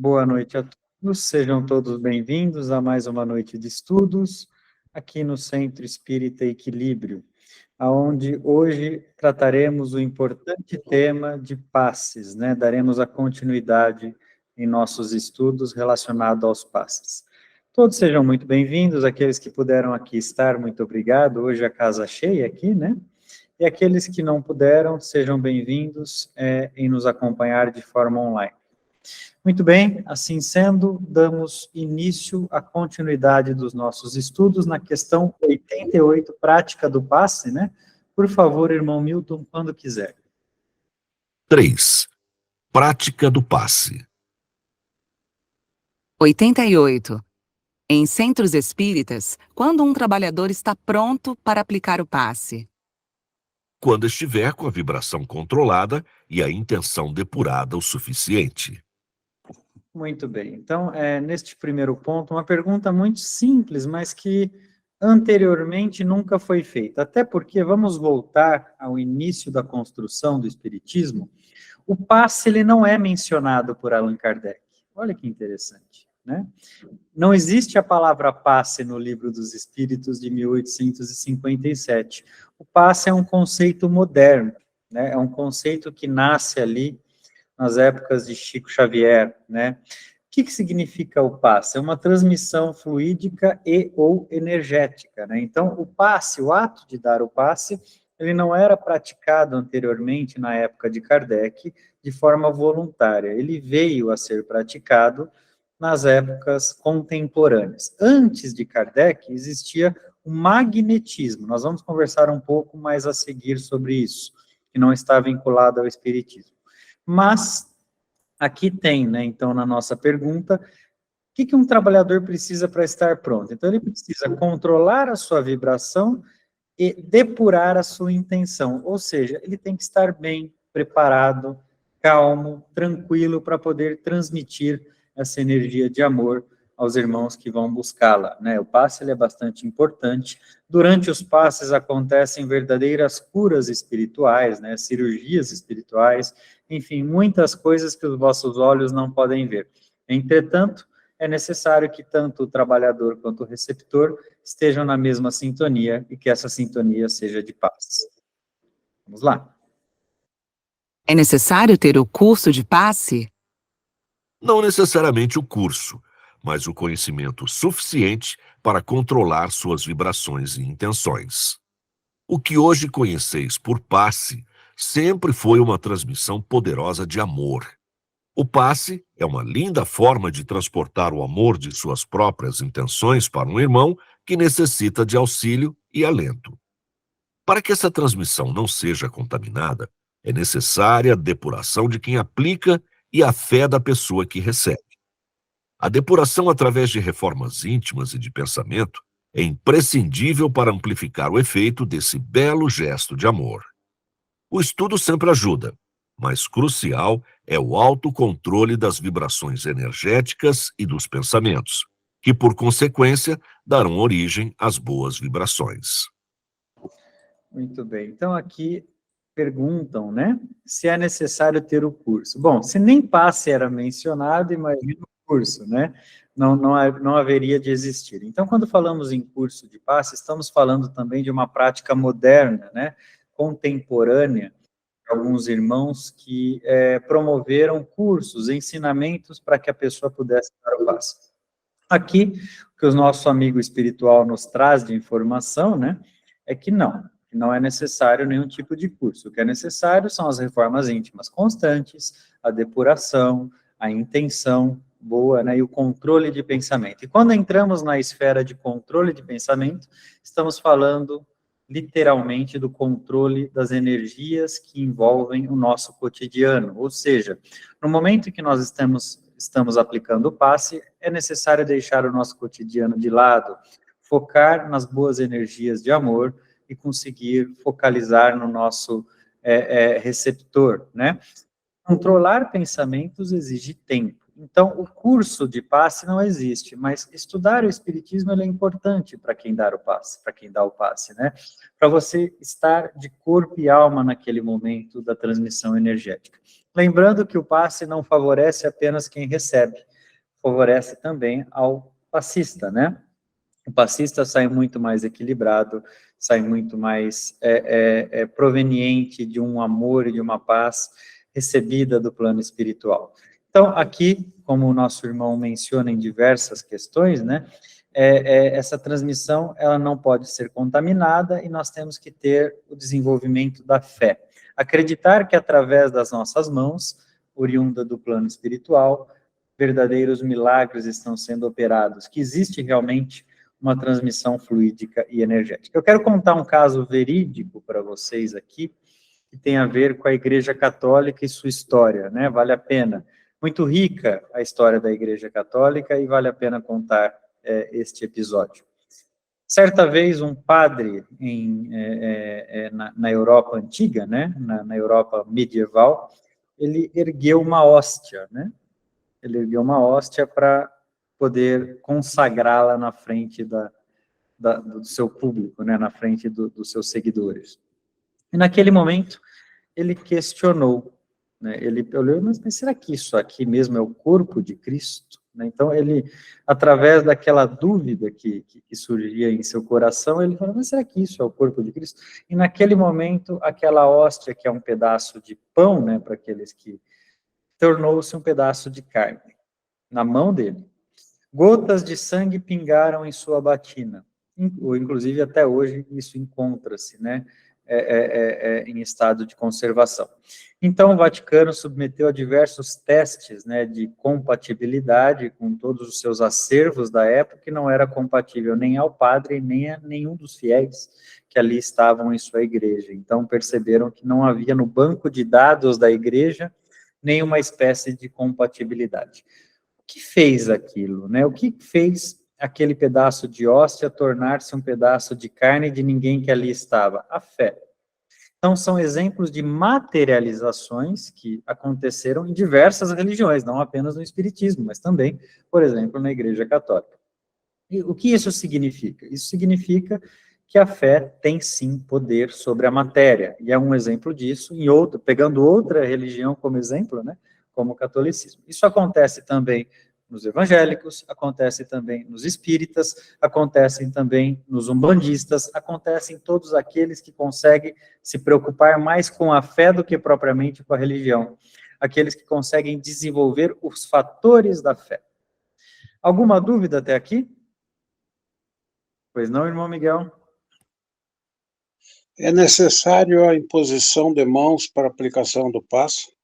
Boa noite a todos, sejam todos bem-vindos a mais uma noite de estudos, aqui no Centro Espírita Equilíbrio, onde hoje trataremos o importante tema de passes, né? Daremos a continuidade em nossos estudos relacionados aos passes. Todos sejam muito bem-vindos, aqueles que puderam aqui estar, muito obrigado, hoje a casa cheia aqui, né? E aqueles que não puderam, sejam bem-vindos em nos acompanhar de forma online. Muito bem, assim sendo, damos início à continuidade dos nossos estudos na questão 88, prática do passe, né? Por favor, irmão Milton, quando quiser. 3. Prática do passe. 88. Em centros espíritas, quando um trabalhador está pronto para aplicar o passe? Quando estiver com a vibração controlada e a intenção depurada o suficiente. Muito bem. Então, neste primeiro ponto, uma pergunta muito simples, mas que anteriormente nunca foi feita. Até porque, vamos voltar ao início da construção do Espiritismo, o passe ele não é mencionado por Allan Kardec. Olha que interessante, né? Não existe a palavra passe no Livro dos Espíritos de 1857. O passe é um conceito moderno, né? É um conceito que nasce ali nas épocas de Chico Xavier, né? O que significa o passe? É uma transmissão fluídica e ou energética, né? Então, o passe, o ato de dar o passe, ele não era praticado anteriormente, na época de Kardec, de forma voluntária. Ele veio a ser praticado nas épocas contemporâneas. Antes de Kardec, existia o magnetismo. Nós vamos conversar um pouco mais a seguir sobre isso, que não está vinculado ao espiritismo. Mas, aqui tem, né, então, na nossa pergunta, o que um trabalhador precisa para estar pronto? Então, ele precisa controlar a sua vibração e depurar a sua intenção, ou seja, ele tem que estar bem preparado, calmo, tranquilo, para poder transmitir essa energia de amor aos irmãos que vão buscá-la, né? O passe ele é bastante importante. Durante os passes acontecem verdadeiras curas espirituais, né? Cirurgias espirituais, enfim, muitas coisas que os vossos olhos não podem ver. Entretanto, é necessário que tanto o trabalhador quanto o receptor estejam na mesma sintonia e que essa sintonia seja de paz. Vamos lá. É necessário ter o curso de passe? Não necessariamente o curso, mas o conhecimento suficiente para controlar suas vibrações e intenções. O que hoje conheceis por passe sempre foi uma transmissão poderosa de amor. O passe é uma linda forma de transportar o amor de suas próprias intenções para um irmão que necessita de auxílio e alento. Para que essa transmissão não seja contaminada, é necessária a depuração de quem aplica e a fé da pessoa que recebe. A depuração através de reformas íntimas e de pensamento é imprescindível para amplificar o efeito desse belo gesto de amor. O estudo sempre ajuda, mas crucial é o autocontrole das vibrações energéticas e dos pensamentos, que, por consequência, darão origem às boas vibrações. Muito bem. Então, aqui perguntam, né, se é necessário ter o curso. Bom, se nem passe era mencionado, imagina o curso, né? Não haveria de existir. Então, quando falamos em curso de passe, estamos falando também de uma prática moderna, né, contemporânea, alguns irmãos que promoveram cursos, ensinamentos para que a pessoa pudesse dar o passe. Aqui, o que o nosso amigo espiritual nos traz de informação, né, é que não é necessário nenhum tipo de curso. O que é necessário são as reformas íntimas constantes, a depuração, a intenção boa, né, e o controle de pensamento. E quando entramos na esfera de controle de pensamento, estamos falando literalmente do controle das energias que envolvem o nosso cotidiano, ou seja, no momento que nós estamos aplicando o passe, é necessário deixar o nosso cotidiano de lado, focar nas boas energias de amor e conseguir focalizar no nosso receptor, né? Controlar pensamentos exige tempo. Então, o curso de passe não existe, mas estudar o espiritismo é importante para quem dá o passe, né? Para você estar de corpo e alma naquele momento da transmissão energética. Lembrando que o passe não favorece apenas quem recebe, favorece também ao passista, né? O passista sai muito mais equilibrado, sai muito mais proveniente de um amor e de uma paz recebida do plano espiritual. Então, aqui, como o nosso irmão menciona em diversas questões, né, essa transmissão, ela não pode ser contaminada e nós temos que ter o desenvolvimento da fé. Acreditar que através das nossas mãos, oriunda do plano espiritual, verdadeiros milagres estão sendo operados, que existe realmente uma transmissão fluídica e energética. Eu quero contar um caso verídico para vocês aqui, que tem a ver com a Igreja Católica e sua história, né? Vale a pena. Muito rica a história da Igreja Católica e vale a pena contar este episódio. Certa vez, um padre na Europa antiga, né? Na Europa medieval, ele ergueu uma hóstia, né? Ele ergueu uma hóstia para poder consagrá-la na frente do seu público, né, na frente dos seus seguidores. E naquele momento, ele questionou, né, ele olhou, mas será que isso aqui mesmo é o corpo de Cristo? Né, então, ele, através daquela dúvida que surgia em seu coração, ele falou, mas será que isso é o corpo de Cristo? E naquele momento, aquela hóstia, que é um pedaço de pão, né, para aqueles que tornou-se um pedaço de carne, na mão dele. Gotas de sangue pingaram em sua batina, inclusive até hoje isso encontra-se, né, em estado de conservação. Então o Vaticano submeteu a diversos testes, né, de compatibilidade com todos os seus acervos da época, que não era compatível nem ao padre, nem a nenhum dos fiéis que ali estavam em sua igreja. Então perceberam que não havia no banco de dados da igreja nenhuma espécie de compatibilidade. O que fez aquilo, né? O que fez aquele pedaço de hóstia tornar-se um pedaço de carne de ninguém que ali estava? A fé. Então, são exemplos de materializações que aconteceram em diversas religiões, não apenas no Espiritismo, mas também, por exemplo, na Igreja Católica. E o que isso significa? Isso significa que a fé tem, sim, poder sobre a matéria, e é um exemplo disso, pegando outra religião como exemplo, né, como o catolicismo. Isso acontece também nos evangélicos, acontece também nos espíritas, acontece também nos umbandistas, acontece em todos aqueles que conseguem se preocupar mais com a fé do que propriamente com a religião, aqueles que conseguem desenvolver os fatores da fé. Alguma dúvida até aqui? Pois não, irmão Miguel? É necessário a imposição de mãos para aplicação do passe?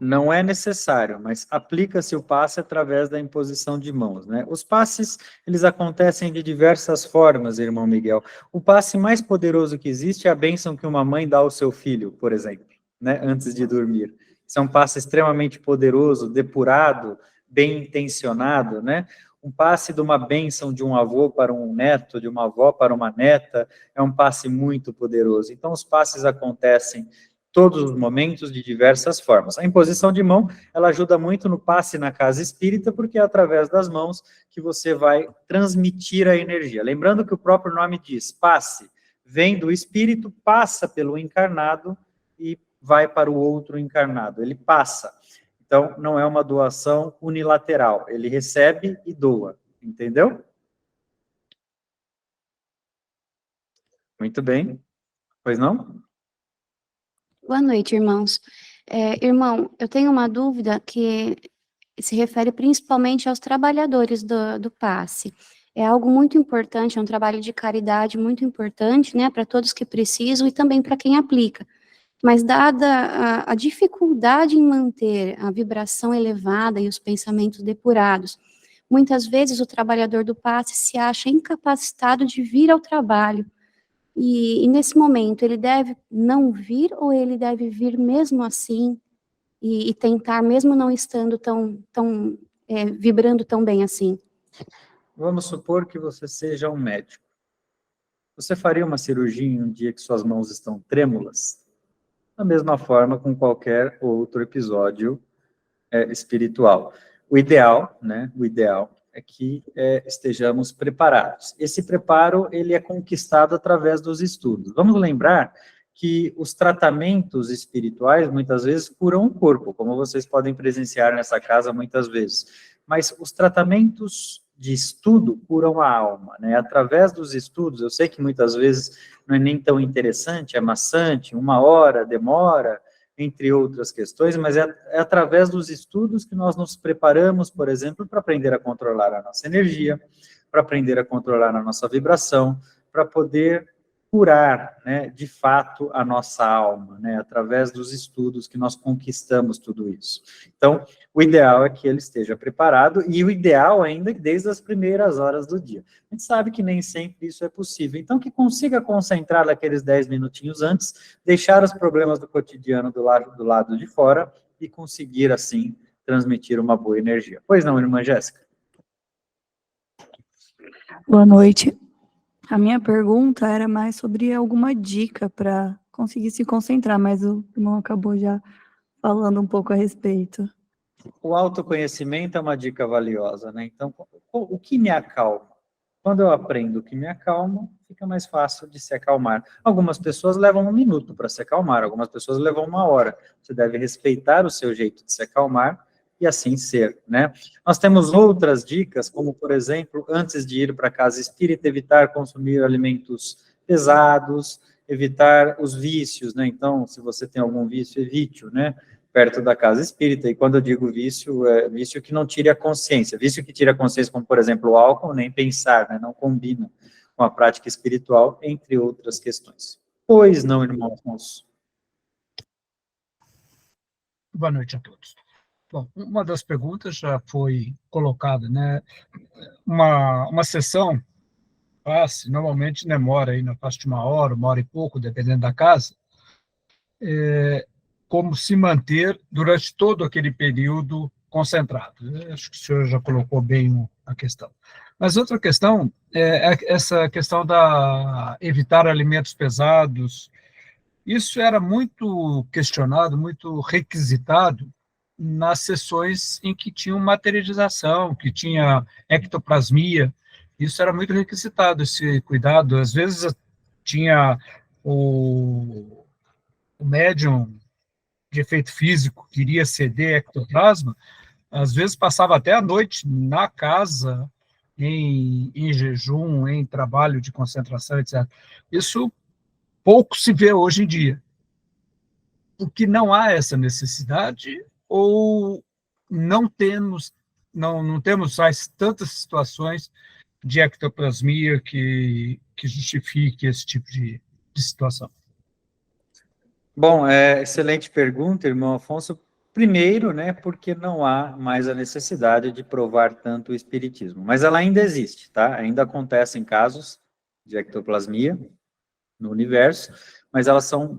Não é necessário, mas aplica-se o passe através da imposição de mãos, né? Os passes, eles acontecem de diversas formas, irmão Miguel. O passe mais poderoso que existe é a bênção que uma mãe dá ao seu filho, por exemplo, né? Antes de dormir. Isso é um passe extremamente poderoso, depurado, bem intencionado, né? Um passe de uma bênção de um avô para um neto, de uma avó para uma neta, é um passe muito poderoso. Então, os passes acontecem todos os momentos, de diversas formas. A imposição de mão, ela ajuda muito no passe na casa espírita, porque é através das mãos que você vai transmitir a energia. Lembrando que o próprio nome diz, passe, vem do espírito, passa pelo encarnado e vai para o outro encarnado. Ele passa. Então, não é uma doação unilateral. Ele recebe e doa. Entendeu? Muito bem. Pois não? Boa noite, irmãos. Irmão, eu tenho uma dúvida que se refere principalmente aos trabalhadores do passe. É algo muito importante, é um trabalho de caridade muito importante, né, para todos que precisam e também para quem aplica. Mas dada a dificuldade em manter a vibração elevada e os pensamentos depurados, muitas vezes o trabalhador do passe se acha incapacitado de vir ao trabalho. E nesse momento, ele deve não vir ou ele deve vir mesmo assim e tentar, mesmo não estando vibrando tão bem assim? Vamos supor que você seja um médico. Você faria uma cirurgia em um dia que suas mãos estão trêmulas? Da mesma forma com qualquer outro episódio espiritual. O ideal, né? O ideal é que estejamos preparados. Esse preparo, ele é conquistado através dos estudos. Vamos lembrar que os tratamentos espirituais, muitas vezes, curam o corpo, como vocês podem presenciar nessa casa muitas vezes. Mas os tratamentos de estudo curam a alma, né? Através dos estudos, eu sei que muitas vezes não é nem tão interessante, é maçante, 1 hora, demora, entre outras questões, mas é através dos estudos que nós nos preparamos, por exemplo, para aprender a controlar a nossa energia, para aprender a controlar a nossa vibração, para poder curar, né, de fato, a nossa alma, né, através dos estudos que nós conquistamos tudo isso. Então, o ideal é que ele esteja preparado, e o ideal ainda desde as primeiras horas do dia. A gente sabe que nem sempre isso é possível, então que consiga concentrar naqueles 10 minutinhos antes, deixar os problemas do cotidiano do lado de fora, e conseguir, assim, transmitir uma boa energia. Pois não, irmã Jéssica? Boa noite. A minha pergunta era mais sobre alguma dica para conseguir se concentrar, mas o irmão acabou já falando um pouco a respeito. O autoconhecimento é uma dica valiosa, né? Então, o que me acalma? Quando eu aprendo o que me acalma, fica mais fácil de se acalmar. Algumas pessoas levam 1 minuto para se acalmar, algumas pessoas levam 1 hora. Você deve respeitar o seu jeito de se acalmar e assim ser, né? Nós temos outras dicas, como, por exemplo, antes de ir para a casa espírita, evitar consumir alimentos pesados, evitar os vícios, né? Então, se você tem algum vício, evite-o, né? Perto da casa espírita, e quando eu digo vício, é vício que não tire a consciência. Vício que tira a consciência, como, por exemplo, o álcool, nem pensar, né? Não combina com a prática espiritual, entre outras questões. Pois não, irmão Afonso? Boa noite a todos. Bom, uma das perguntas já foi colocada, né? Uma sessão passe, normalmente demora aí na faixa de 1 hora, 1 hora e pouco, dependendo da casa, como se manter durante todo aquele período concentrado. Acho que o senhor já colocou bem a questão. Mas outra questão é essa questão da evitar alimentos pesados. Isso era muito questionado, muito requisitado nas sessões em que tinha materialização, que tinha ectoplasmia. Isso era muito requisitado, esse cuidado. Às vezes tinha o médium de efeito físico que iria ceder ectoplasma, às vezes passava até a noite na casa, em jejum, em trabalho de concentração, etc. Isso pouco se vê hoje em dia. Porque não há essa necessidade, ou não temos mais tantas situações de ectoplasmia que justifique esse tipo de situação. Bom, excelente pergunta, irmão Afonso. Primeiro, né, porque não há mais a necessidade de provar tanto o espiritismo, mas ela ainda existe, tá? Ainda acontecem casos de ectoplasmia no universo, mas elas são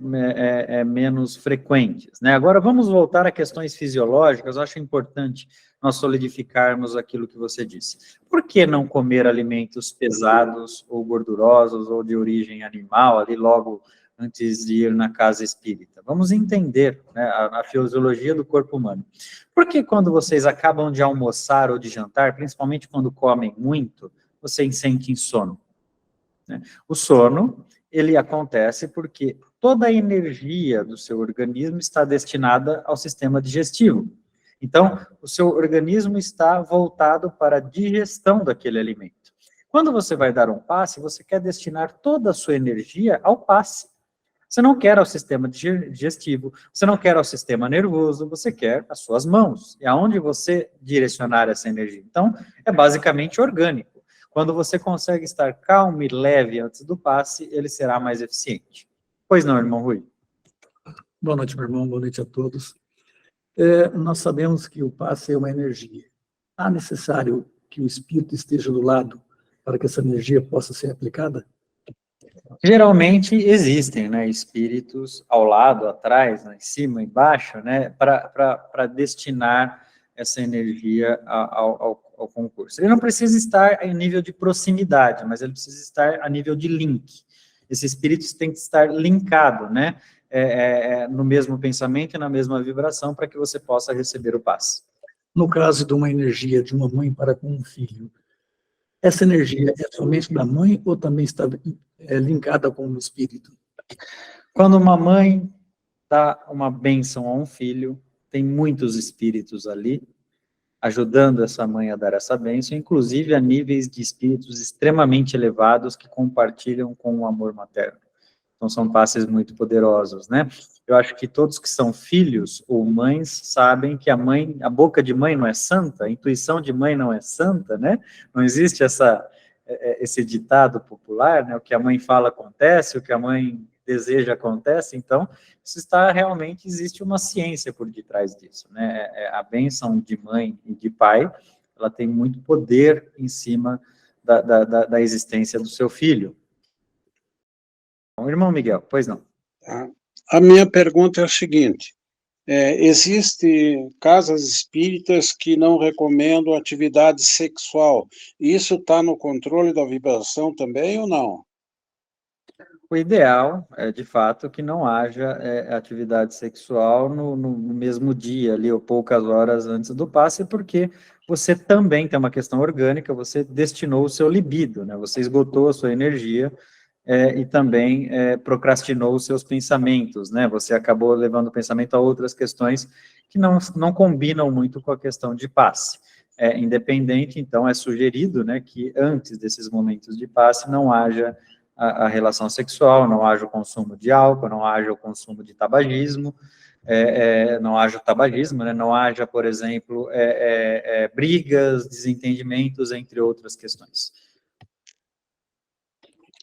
menos frequentes, né? Agora, vamos voltar a questões fisiológicas. Eu acho importante nós solidificarmos aquilo que você disse. Por que não comer alimentos pesados ou gordurosos ou de origem animal ali logo antes de ir na casa espírita? Vamos entender, né, a fisiologia do corpo humano. Porque quando vocês acabam de almoçar ou de jantar, principalmente quando comem muito, vocês sentem sono, né? O sono, ele acontece porque toda a energia do seu organismo está destinada ao sistema digestivo. Então, o seu organismo está voltado para a digestão daquele alimento. Quando você vai dar um passe, você quer destinar toda a sua energia ao passe. Você não quer ao sistema digestivo, você não quer ao sistema nervoso, você quer as suas mãos. E aonde você direcionar essa energia? Então, é basicamente orgânico. Quando você consegue estar calmo e leve antes do passe, ele será mais eficiente. Pois não, irmão Rui? Boa noite, meu irmão, boa noite a todos. Nós sabemos que o passe é uma energia. Há necessário que o espírito esteja do lado para que essa energia possa ser aplicada? Geralmente existem, né, espíritos ao lado, atrás, em cima, embaixo, né, para destinar essa energia ao concurso. Ele não precisa estar em nível de proximidade, mas ele precisa estar a nível de link. Esse espírito tem que estar linkado, né, no mesmo pensamento e na mesma vibração, para que você possa receber o passe. No caso de uma energia de uma mãe para com um filho, essa energia é somente da mãe ou também está linkada com o espírito? Quando uma mãe dá uma bênção a um filho, tem muitos espíritos ali, ajudando essa mãe a dar essa bênção, inclusive a níveis de espíritos extremamente elevados que compartilham com o amor materno. Então, são passes muito poderosos, né? Eu acho que todos que são filhos ou mães sabem que a boca de mãe não é santa, a intuição de mãe não é santa, né? Não existe esse ditado popular, né? O que a mãe fala acontece, o que a mãe deseja acontece. Então, realmente existe uma ciência por detrás disso, né? A bênção de mãe e de pai, ela tem muito poder em cima da existência do seu filho. Irmão Miguel, pois não. A minha pergunta é a seguinte: existem casas espíritas que não recomendam atividade sexual. Isso está no controle da vibração também ou não? O ideal é, de fato, que não haja atividade sexual no mesmo dia, ali, ou poucas horas antes do passe, porque você também tem uma questão orgânica, você destinou o seu libido, né? Você esgotou a sua energia, e também procrastinou os seus pensamentos, né? Você acabou levando o pensamento a outras questões que não combinam muito com a questão de passe. Independente, então, é sugerido, né, que antes desses momentos de passe não haja a relação sexual, não haja o consumo de álcool, não haja o consumo de tabagismo, não haja o tabagismo, né, não haja, por exemplo, brigas, desentendimentos, entre outras questões.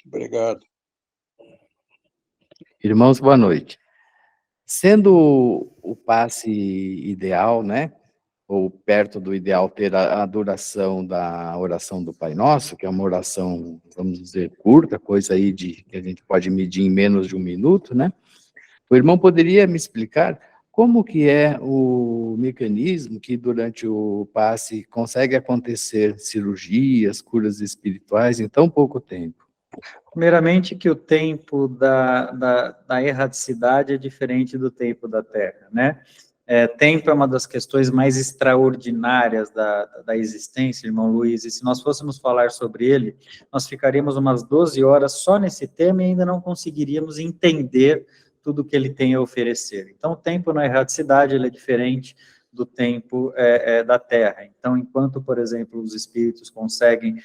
Obrigado. Irmãos, boa noite. Sendo o passe ideal, né, ou perto do ideal ter a duração da oração do Pai Nosso, que é uma oração, vamos dizer, curta, coisa aí que a gente pode medir em menos de 1 minuto, né? O irmão poderia me explicar como que é o mecanismo que durante o passe consegue acontecer cirurgias, curas espirituais em tão pouco tempo? Primeiramente, que o tempo da erraticidade é diferente do tempo da Terra, né? Tempo é uma das questões mais extraordinárias da existência, irmão Luiz, e se nós fôssemos falar sobre ele, nós ficaríamos umas 12 horas só nesse tema e ainda não conseguiríamos entender tudo que ele tem a oferecer. Então, o tempo na erraticidade ele é diferente do tempo da Terra. Então, enquanto, por exemplo, os espíritos conseguem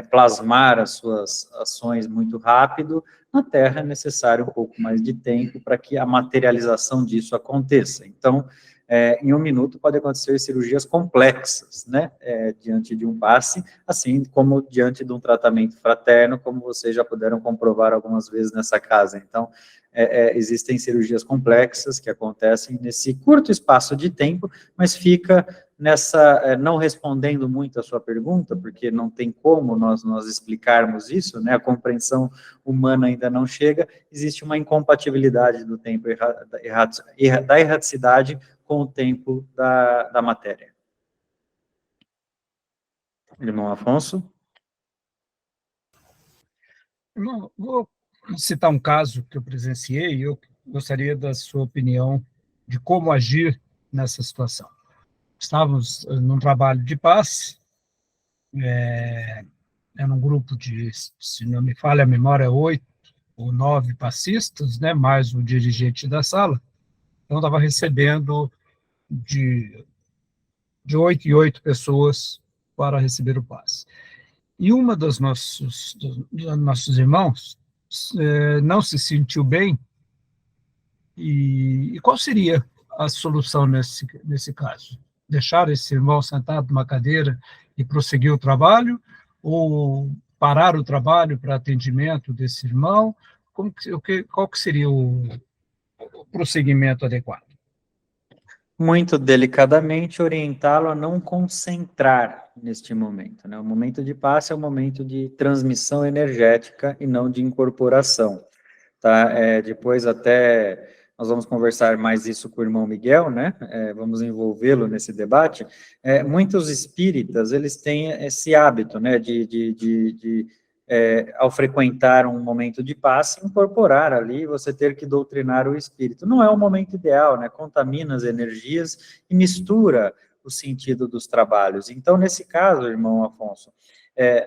plasmar as suas ações muito rápido, na Terra é necessário um pouco mais de tempo para que a materialização disso aconteça. Então, em 1 minuto pode acontecer cirurgias complexas, né, diante de um passe, assim como diante de um tratamento fraterno, como vocês já puderam comprovar algumas vezes nessa casa. Então, existem cirurgias complexas que acontecem nesse curto espaço de tempo, mas fica não respondendo muito a sua pergunta, porque não tem como nós explicarmos isso, né, a compreensão humana ainda não chega, existe uma incompatibilidade do tempo da erraticidade com o tempo da matéria. Irmão Afonso? Irmão, vou citar um caso que eu presenciei e eu gostaria da sua opinião de como agir nessa situação. Estávamos num trabalho de passe, era um grupo de, se não me falha a memória, 8 ou 9 passistas, né, mais o dirigente da sala. Então, estava recebendo de 8 em 8 pessoas para receber o passe. E uma dos nossos irmãos não se sentiu bem, e qual seria a solução nesse caso? Deixar esse irmão sentado numa cadeira e prosseguir o trabalho, ou parar o trabalho para atendimento desse irmão? Qual que seria o prosseguimento adequado? Muito delicadamente orientá-lo a não concentrar neste momento, né? O momento de passe é um momento de transmissão energética e não de incorporação, tá? Depois até nós vamos conversar mais isso com o irmão Miguel, né? Vamos envolvê-lo nesse debate. Muitos espíritas, eles têm esse hábito, né, ao frequentar um momento de passe, incorporar ali, você ter que doutrinar o espírito. Não é o momento ideal, né? Contamina as energias e mistura o sentido dos trabalhos. Então, nesse caso, irmão Afonso,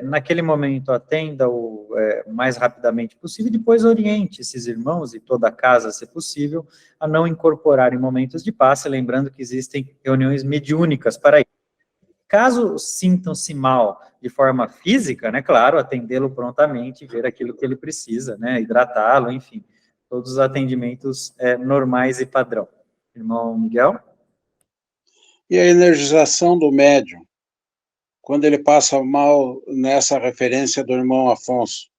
naquele momento atenda o mais rapidamente possível, e depois oriente esses irmãos e toda a casa, se possível, a não incorporar em momentos de passe, lembrando que existem reuniões mediúnicas para isso. Caso sintam-se mal de forma física, né, claro, atendê-lo prontamente, ver aquilo que ele precisa, né, hidratá-lo, enfim, todos os atendimentos normais e padrão. Irmão Miguel? E a energização do médium, quando ele passa mal nessa referência do irmão Afonso?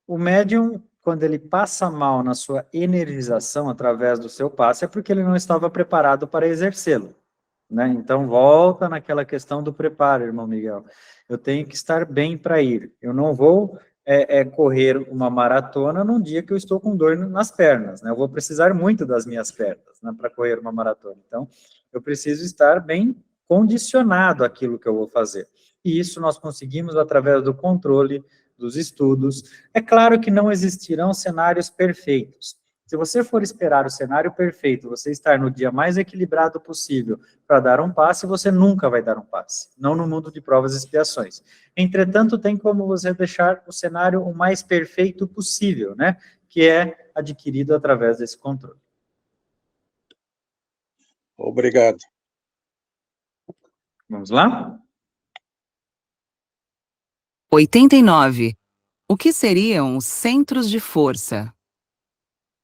O médium, quando ele passa mal na sua energização através do seu passe, é porque ele não estava preparado para exercê-lo, né? Então, volta naquela questão do preparo, irmão Miguel. Eu tenho que estar bem para ir. Eu não vou correr uma maratona num dia que eu estou com dor nas pernas, né? Eu vou precisar muito das minhas pernas, né, para correr uma maratona. Então, eu preciso estar bem condicionado àquilo que eu vou fazer. E isso nós conseguimos através do controle, dos estudos. É claro que não existirão cenários perfeitos. Se você for esperar o cenário perfeito, você estar no dia mais equilibrado possível para dar um passe, você nunca vai dar um passe, não no mundo de provas e expiações. Entretanto, tem como você deixar o cenário o mais perfeito possível, né? Que é adquirido através desse controle. Obrigado. Vamos lá? 89. O que seriam os centros de força?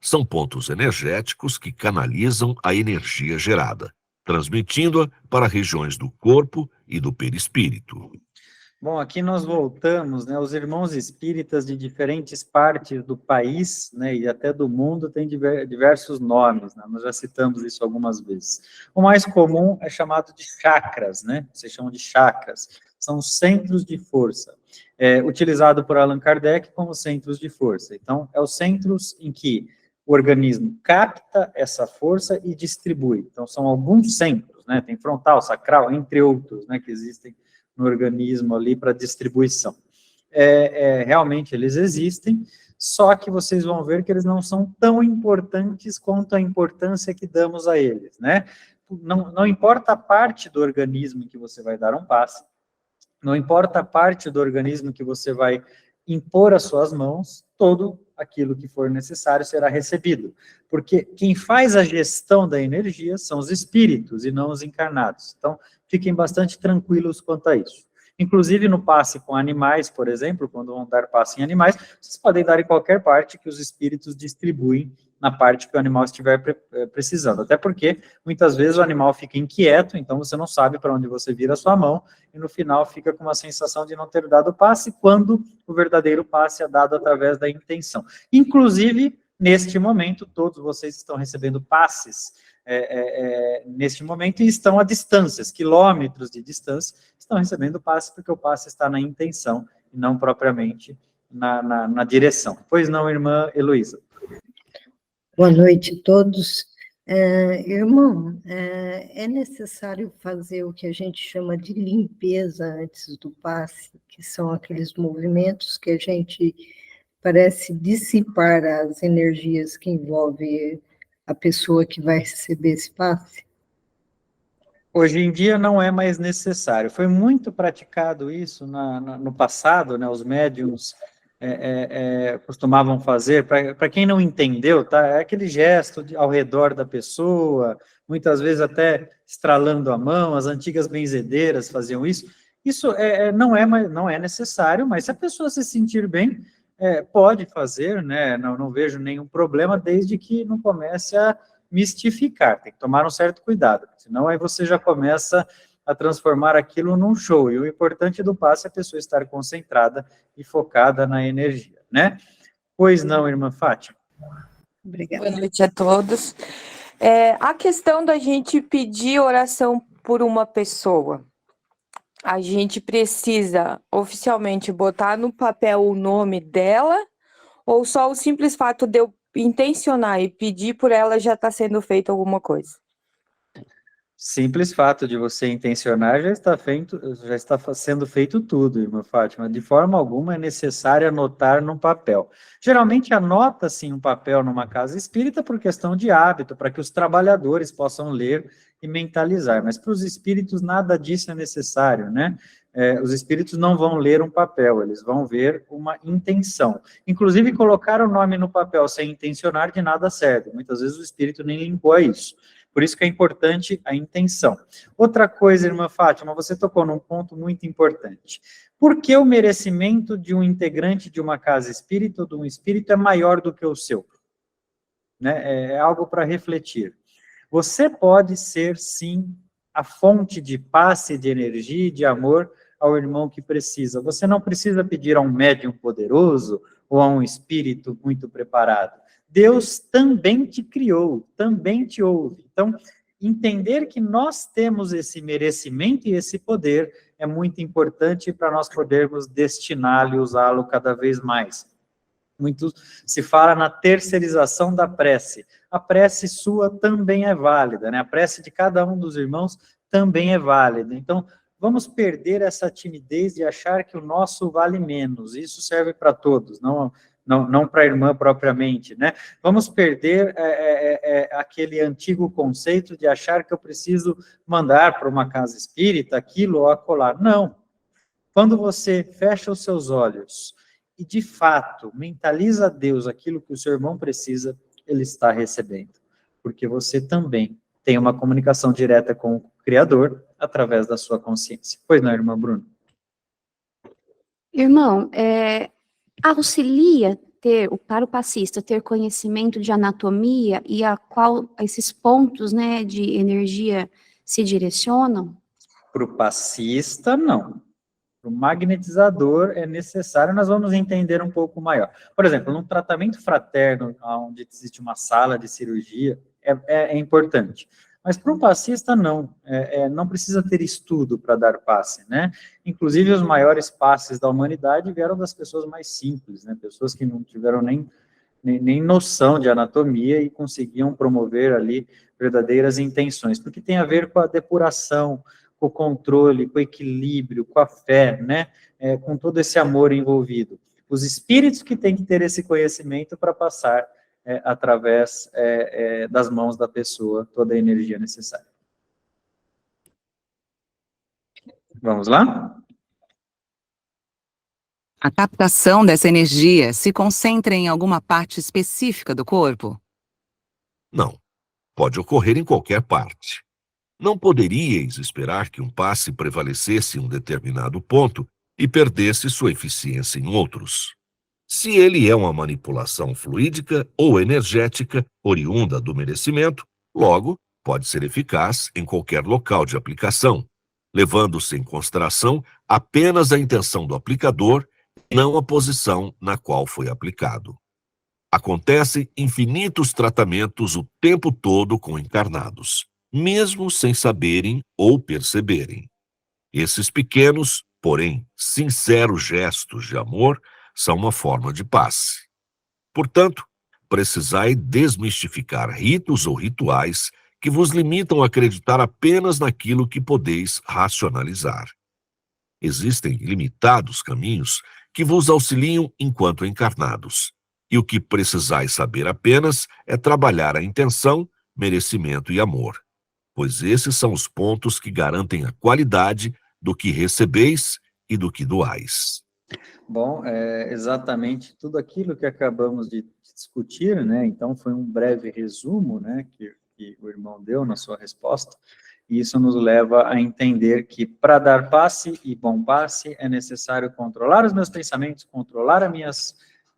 São pontos energéticos que canalizam a energia gerada, transmitindo-a para regiões do corpo e do perispírito. Bom, aqui nós voltamos, né, os irmãos espíritas de diferentes partes do país, né, e até do mundo têm diversos nomes, né, nós já citamos isso algumas vezes. O mais comum é chamado de chakras, né, vocês chamam de chakras, são centros de força, utilizado por Allan Kardec como centros de força. Então, é os centros em que o organismo capta essa força e distribui. Então, são alguns centros, né, tem frontal, sacral, entre outros, né, que existem no organismo ali para distribuição. Realmente eles existem, só que vocês vão ver que eles não são tão importantes quanto a importância que damos a eles, né? Não importa a parte do organismo que você vai dar um passe, não importa a parte do organismo que você vai impor as suas mãos, todo aquilo que for necessário será recebido, porque quem faz a gestão da energia são os espíritos e não os encarnados. Então, fiquem bastante tranquilos quanto a isso. Inclusive, no passe com animais, por exemplo, quando vão dar passe em animais, vocês podem dar em qualquer parte que os espíritos distribuem na parte que o animal estiver precisando. Até porque, muitas vezes, o animal fica inquieto, então você não sabe para onde você vira a sua mão, e no final fica com uma sensação de não ter dado o passe, quando o verdadeiro passe é dado através da intenção. Inclusive, neste momento, todos vocês estão recebendo passes neste momento e estão a distâncias, quilômetros de distância, estão recebendo passe porque o passe está na intenção e não propriamente na direção. Pois não, irmã Heloísa? Boa noite a todos. Irmão, é necessário fazer o que a gente chama de limpeza antes do passe, que são aqueles movimentos que a gente parece dissipar as energias que envolvem a pessoa que vai receber esse passe? Hoje em dia não é mais necessário. Foi muito praticado isso no passado, né? Os médiums costumavam fazer. Para quem não entendeu, tá? É aquele gesto ao redor da pessoa, muitas vezes até estralando a mão. As antigas benzedeiras faziam isso. Isso não é necessário, mas se a pessoa se sentir bem, pode fazer, né? Não vejo nenhum problema, desde que não comece a mistificar. Tem que tomar um certo cuidado, senão aí você já começa a transformar aquilo num show, e o importante do passe é a pessoa estar concentrada e focada na energia, né? Pois não, irmã Fátima? Obrigada. Boa noite a todos. A questão da gente pedir oração por uma pessoa, a gente precisa oficialmente botar no papel o nome dela, ou só o simples fato de eu intencionar e pedir por ela já está sendo feito alguma coisa? Simples fato de você intencionar já está sendo feito tudo, irmã Fátima. De forma alguma é necessário anotar num papel. Geralmente anota-se em um papel numa casa espírita por questão de hábito, para que os trabalhadores possam ler e mentalizar. Mas para os espíritos nada disso é necessário, né? Os espíritos não vão ler um papel, eles vão ver uma intenção. Inclusive, colocar o nome no papel sem intencionar de nada serve. Muitas vezes o espírito nem ligou a isso. Por isso que é importante a intenção. Outra coisa, irmã Fátima, você tocou num ponto muito importante. Por que o merecimento de um integrante de uma casa espírita ou de um espírito é maior do que o seu? Né? É algo para refletir. Você pode ser, sim, a fonte de passe, de energia e de amor ao irmão que precisa. Você não precisa pedir a um médium poderoso ou a um espírito muito preparado. Deus também te criou, também te ouve. Então, entender que nós temos esse merecimento e esse poder é muito importante para nós podermos destiná-lo e usá-lo cada vez mais. Muito se fala na terceirização da prece. A prece sua também é válida, né? A prece de cada um dos irmãos também é válida. Então, vamos perder essa timidez de achar que o nosso vale menos. Isso serve para todos, não para a irmã propriamente, né? Vamos perder aquele antigo conceito de achar que eu preciso mandar para uma casa espírita aquilo ou acolá. Não. Quando você fecha os seus olhos e, de fato, mentaliza a Deus aquilo que o seu irmão precisa, ele está recebendo. Porque você também tem uma comunicação direta com o Criador através da sua consciência. Pois não, irmã Bruna? Irmão, auxilia para o passista ter conhecimento de anatomia e a qual esses pontos, né, de energia se direcionam? Para o passista, não. Para o magnetizador é necessário, nós vamos entender um pouco maior. Por exemplo, num tratamento fraterno, onde existe uma sala de cirurgia, é importante. Mas para um passista, não. Não precisa ter estudo para dar passe, né? Inclusive, os maiores passes da humanidade vieram das pessoas mais simples, né? Pessoas que não tiveram nem noção de anatomia e conseguiam promover ali verdadeiras intenções, porque tem a ver com a depuração, com o controle, com o equilíbrio, com a fé, né? Com todo esse amor envolvido. Os espíritos que têm que ter esse conhecimento para passar através das mãos da pessoa toda a energia necessária. Vamos lá? A captação dessa energia se concentra em alguma parte específica do corpo? Não. Pode ocorrer em qualquer parte. Não poderíeis esperar que um passe prevalecesse em um determinado ponto e perdesse sua eficiência em outros. Se ele é uma manipulação fluídica ou energética oriunda do merecimento, logo, pode ser eficaz em qualquer local de aplicação, levando-se em consideração apenas a intenção do aplicador, não a posição na qual foi aplicado. Acontecem infinitos tratamentos o tempo todo com encarnados, mesmo sem saberem ou perceberem. Esses pequenos, porém sinceros gestos de amor são uma forma de passe. Portanto, precisai desmistificar ritos ou rituais que vos limitam a acreditar apenas naquilo que podeis racionalizar. Existem limitados caminhos que vos auxiliam enquanto encarnados, e o que precisais saber apenas é trabalhar a intenção, merecimento e amor, pois esses são os pontos que garantem a qualidade do que recebeis e do que doais. Bom, exatamente tudo aquilo que acabamos de discutir, né? Então, foi um breve resumo, né, que o irmão deu na sua resposta, e isso nos leva a entender que para dar passe e bom passe é necessário controlar os meus pensamentos, controlar as minhas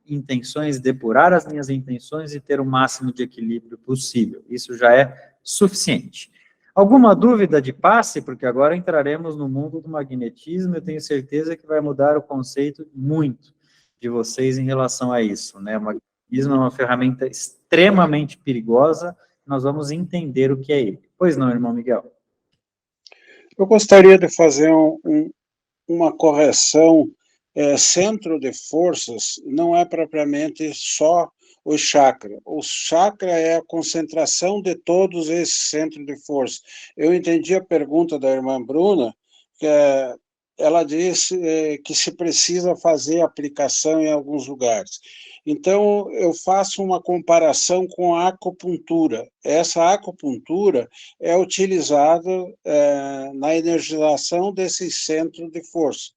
intenções, depurar as minhas intenções e ter o máximo de equilíbrio possível. Isso já é suficiente. Alguma dúvida de passe? Porque agora entraremos no mundo do magnetismo, eu tenho certeza que vai mudar o conceito muito de vocês em relação a isso, né? O magnetismo é uma ferramenta extremamente perigosa, nós vamos entender o que é ele. Pois não, irmão Miguel? Eu gostaria de fazer uma correção. Centro de forças não é propriamente só os chakras. O chakra é a concentração de todos esses centros de força. Eu entendi a pergunta da irmã Bruna, que ela disse que se precisa fazer aplicação em alguns lugares. Então, eu faço uma comparação com a acupuntura. Essa acupuntura é utilizada na energização desses centros de força.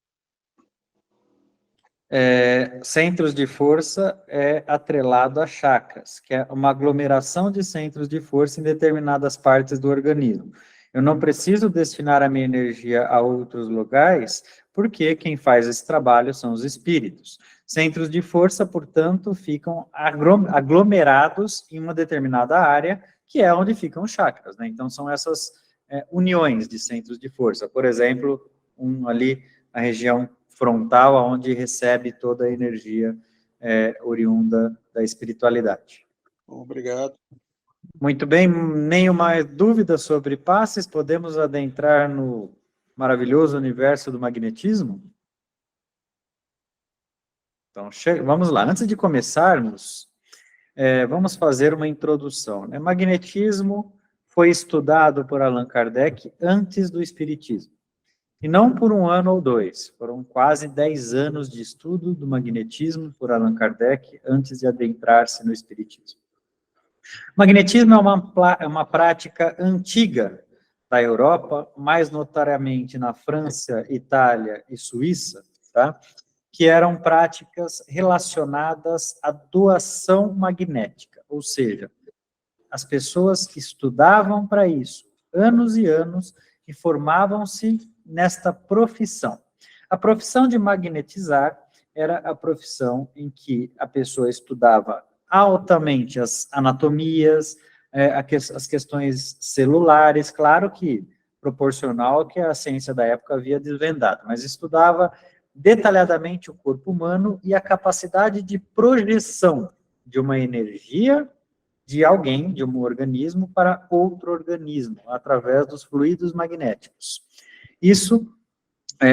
Centros de força é atrelado a chakras, que é uma aglomeração de centros de força em determinadas partes do organismo. Eu não preciso destinar a minha energia a outros lugares, porque quem faz esse trabalho são os espíritos. Centros de força, portanto, ficam aglomerados em uma determinada área, que é onde ficam os chakras, né? Então, são essas uniões de centros de força. Por exemplo, ali, a região frontal, onde recebe toda a energia oriunda da espiritualidade. Obrigado. Muito bem, nenhuma dúvida sobre passes? Podemos adentrar no maravilhoso universo do magnetismo? Então, vamos lá. Antes de começarmos, vamos fazer uma introdução, né? Magnetismo foi estudado por Allan Kardec antes do espiritismo. E não por 1 ano ou 2, foram quase 10 anos de estudo do magnetismo por Allan Kardec antes de adentrar-se no espiritismo. Magnetismo é uma prática antiga da Europa, mais notariamente na França, Itália e Suíça, tá? Que eram práticas relacionadas à doação magnética, ou seja, as pessoas que estudavam para isso, anos e anos, e formavam-se nesta profissão. A profissão de magnetizar era a profissão em que a pessoa estudava altamente as anatomias, as questões celulares, claro que proporcional ao que a ciência da época havia desvendado, mas estudava detalhadamente o corpo humano e a capacidade de projeção de uma energia de alguém, de um organismo, para outro organismo, através dos fluidos magnéticos. Isso,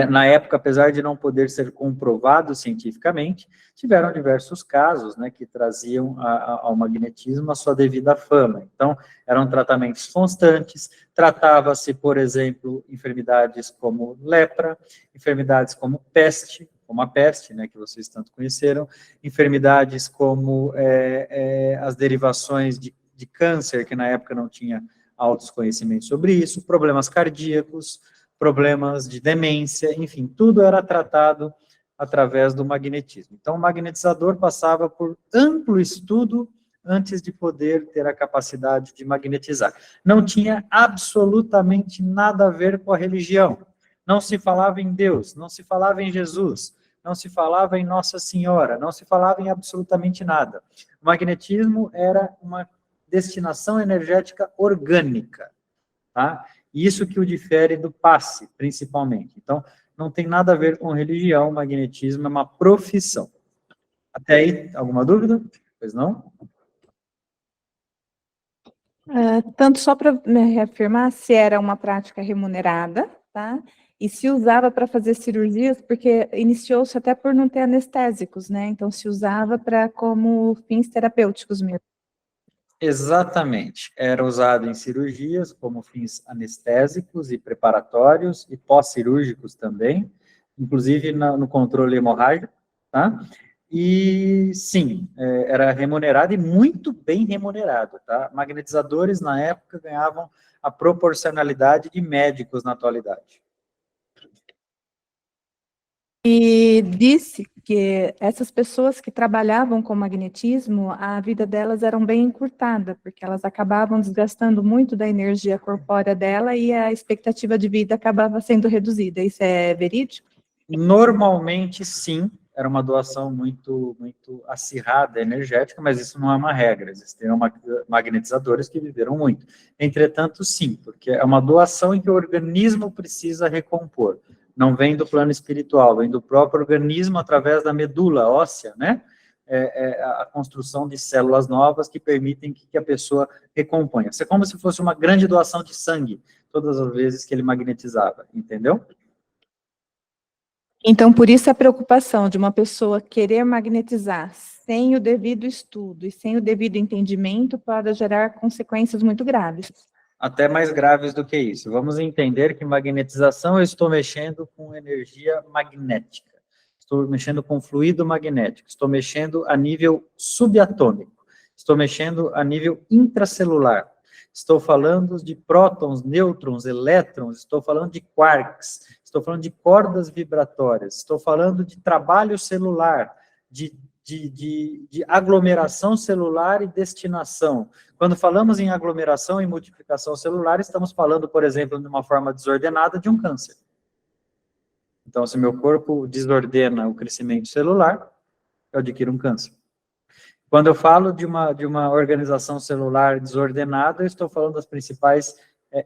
na época, apesar de não poder ser comprovado cientificamente, tiveram diversos casos, né, que traziam ao magnetismo a sua devida fama. Então, eram tratamentos constantes, tratava-se, por exemplo, enfermidades como lepra, enfermidades como peste, como a peste, né, que vocês tanto conheceram, enfermidades como as derivações de câncer, que na época não tinha altos conhecimentos sobre isso, problemas cardíacos, problemas de demência, enfim, tudo era tratado através do magnetismo. Então, o magnetizador passava por amplo estudo antes de poder ter a capacidade de magnetizar. Não tinha absolutamente nada a ver com a religião. Não se falava em Deus, não se falava em Jesus, não se falava em Nossa Senhora, não se falava em absolutamente nada. O magnetismo era uma destinação energética orgânica, tá? Isso que o difere do passe, principalmente. Então, não tem nada a ver com religião, o magnetismo é uma profissão. Até aí, alguma dúvida? Pois não? Tanto só para reafirmar se era uma prática remunerada, tá? E se usava para fazer cirurgias, porque iniciou-se até por não ter anestésicos, né? Então, se usava como fins terapêuticos mesmo. Exatamente. Era usado em cirurgias como fins anestésicos e preparatórios e pós-cirúrgicos também, inclusive no controle hemorrágico, tá? E, sim, era remunerado e muito bem remunerado, tá? Magnetizadores, na época, ganhavam a proporcionalidade de médicos na atualidade. E disse que essas pessoas que trabalhavam com magnetismo, a vida delas era bem encurtada, porque elas acabavam desgastando muito da energia corpórea dela e a expectativa de vida acabava sendo reduzida. Isso é verídico? Normalmente, sim. Era uma doação muito, muito acirrada, energética, mas isso não é uma regra. Existiram magnetizadores que viveram muito. Entretanto, sim, porque é uma doação em que o organismo precisa recompor. Não vem do plano espiritual, vem do próprio organismo através da medula óssea, né? A construção de células novas que permitem que a pessoa recomponha. Isso é como se fosse uma grande doação de sangue, todas as vezes que ele magnetizava, entendeu? Então, por isso a preocupação de uma pessoa querer magnetizar sem o devido estudo e sem o devido entendimento pode gerar consequências muito graves. Até mais graves do que isso. Vamos entender que magnetização, eu estou mexendo com energia magnética, estou mexendo com fluido magnético, estou mexendo a nível subatômico, estou mexendo a nível intracelular, estou falando de prótons, nêutrons, elétrons, estou falando de quarks, estou falando de cordas vibratórias, estou falando de trabalho celular, de aglomeração celular e destinação. Quando falamos em aglomeração e multiplicação celular, estamos falando, por exemplo, de uma forma desordenada de um câncer. Então, se meu corpo desordena o crescimento celular, eu adquiro um câncer. Quando eu falo de uma organização celular desordenada, eu estou falando das principais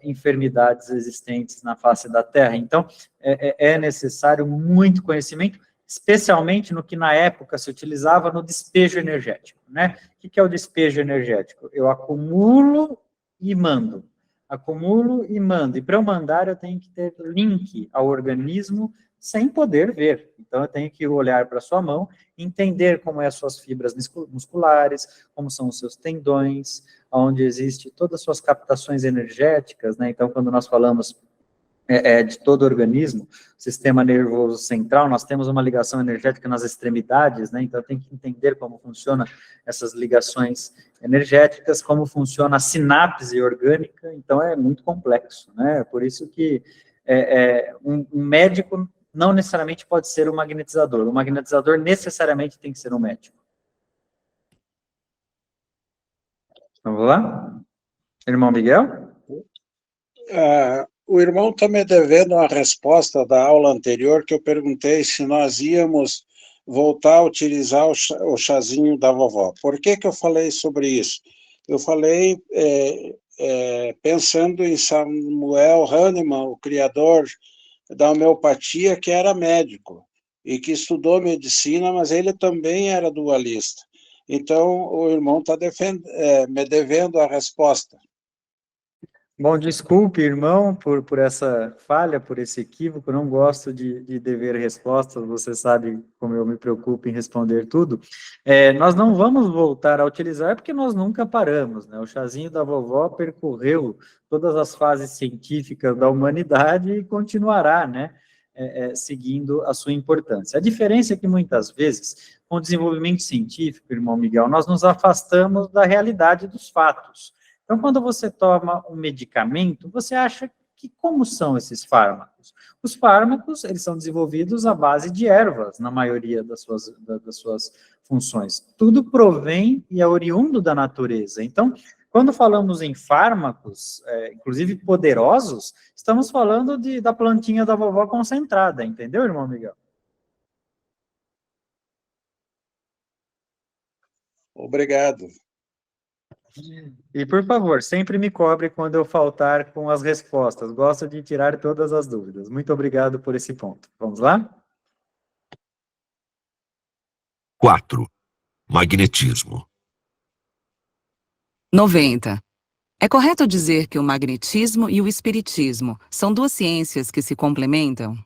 enfermidades existentes na face da Terra. Então, é necessário muito conhecimento, especialmente no que na época se utilizava no despejo energético, né? O que é o despejo energético? Eu acumulo e mando. Acumulo e mando. E para eu mandar, eu tenho que ter link ao organismo sem poder ver. Então, eu tenho que olhar para a sua mão, entender como são as suas fibras musculares, como são os seus tendões, onde existe todas as suas captações energéticas, né? Então, quando nós falamos de todo o organismo, sistema nervoso central, nós temos uma ligação energética nas extremidades, né? Então tem que entender como funciona essas ligações energéticas, como funciona a sinapse orgânica, então é muito complexo, né? Por isso que um médico não necessariamente pode ser um magnetizador, o magnetizador necessariamente tem que ser um médico. Vamos lá? Irmão Miguel? O irmão está me devendo uma resposta da aula anterior, que eu perguntei se nós íamos voltar a utilizar o chazinho da vovó. Por que eu falei sobre isso? Eu falei pensando em Samuel Hahnemann, o criador da homeopatia, que era médico e que estudou medicina, mas ele também era dualista. Então, o irmão está me devendo a resposta. Bom, desculpe, irmão, por essa falha, por esse equívoco, não gosto de dever respostas, você sabe como eu me preocupo em responder tudo. Nós não vamos voltar a utilizar porque nós nunca paramos, né? O chazinho da vovó percorreu todas as fases científicas da humanidade e continuará, né? Seguindo a sua importância. A diferença é que muitas vezes, com o desenvolvimento científico, irmão Miguel, nós nos afastamos da realidade dos fatos. Então, quando você toma um medicamento, você acha que como são esses fármacos? Os fármacos, eles são desenvolvidos à base de ervas, na maioria das suas funções. Tudo provém e é oriundo da natureza. Então, quando falamos em fármacos, inclusive poderosos, estamos falando da plantinha da vovó concentrada, entendeu, irmão Miguel? Obrigado. E, por favor, sempre me cobre quando eu faltar com as respostas. Gosto de tirar todas as dúvidas. Muito obrigado por esse ponto. Vamos lá? 4. Magnetismo. 90. É correto dizer que o magnetismo e o espiritismo são duas ciências que se complementam?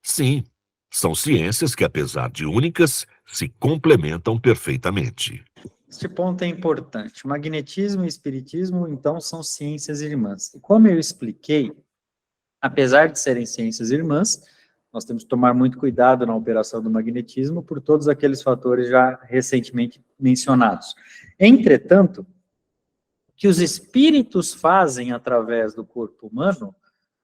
Sim, são ciências que, apesar de únicas, se complementam perfeitamente. Este ponto é importante. Magnetismo e espiritismo, então, são ciências irmãs. E como eu expliquei, apesar de serem ciências irmãs, nós temos que tomar muito cuidado na operação do magnetismo por todos aqueles fatores já recentemente mencionados. Entretanto, o que os espíritos fazem através do corpo humano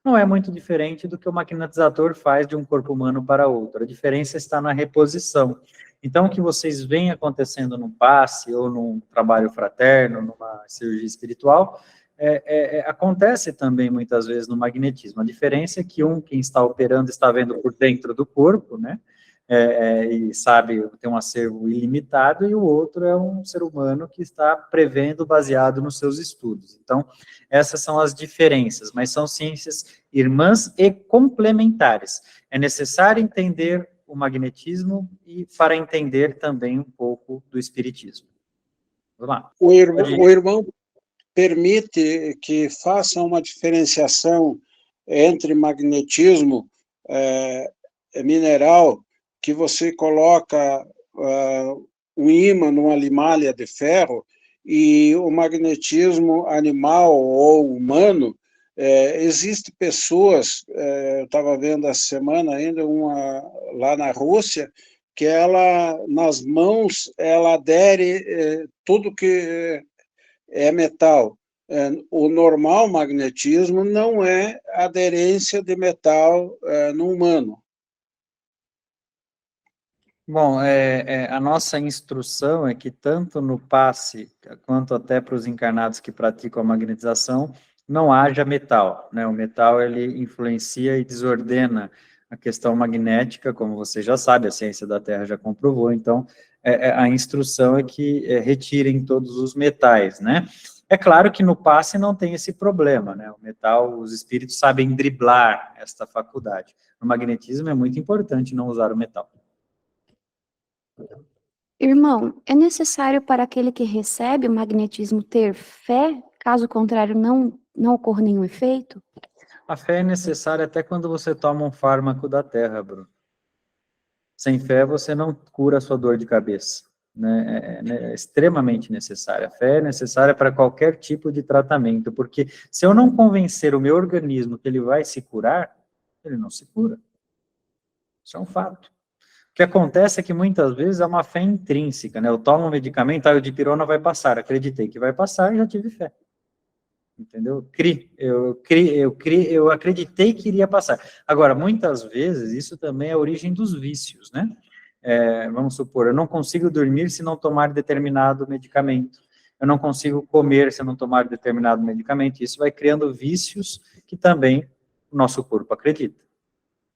não é muito diferente do que o magnetizador faz de um corpo humano para outro. A diferença está na reposição. Então, o que vocês veem acontecendo num passe, ou num trabalho fraterno, numa cirurgia espiritual, acontece também muitas vezes no magnetismo. A diferença é que quem está operando, está vendo por dentro do corpo, né? E sabe, tem um acervo ilimitado, e o outro é um ser humano que está prevendo baseado nos seus estudos. Então, essas são as diferenças, mas são ciências irmãs e complementares. É necessário entender o magnetismo e para entender também um pouco do espiritismo. Vamos lá. O irmão permite que faça uma diferenciação entre magnetismo mineral que você coloca um ímã numa limalha de ferro e o magnetismo animal ou humano, existe pessoas, eu estava vendo essa semana ainda, uma lá na Rússia, que ela, nas mãos, ela adere tudo que é metal. O normal magnetismo não é aderência de metal no humano. Bom, a nossa instrução é que tanto no passe, quanto até para os encarnados que praticam a magnetização, não haja metal, né? O metal, ele influencia e desordena a questão magnética, como você já sabe, a ciência da Terra já comprovou, então, a instrução é que retirem todos os metais, né? É claro que no passe não tem esse problema, né? O metal, os espíritos sabem driblar esta faculdade. No magnetismo é muito importante não usar o metal. Irmão, é necessário para aquele que recebe o magnetismo ter fé, caso contrário não ocorra nenhum efeito? A fé é necessária até quando você toma um fármaco da Terra, Bruno. Sem fé você não cura a sua dor de cabeça, né? É extremamente necessária. A fé é necessária para qualquer tipo de tratamento, porque se eu não convencer o meu organismo que ele vai se curar, ele não se cura. Isso é um fato. O que acontece é que muitas vezes é uma fé intrínseca, né? Eu tomo um medicamento, o dipirona vai passar, acreditei que vai passar e já tive fé. Entendeu? Eu acreditei que iria passar. Agora, muitas vezes, isso também é a origem dos vícios, né? Vamos supor, eu não consigo dormir se não tomar determinado medicamento. Eu não consigo comer se não tomar determinado medicamento. Isso vai criando vícios que também o nosso corpo acredita.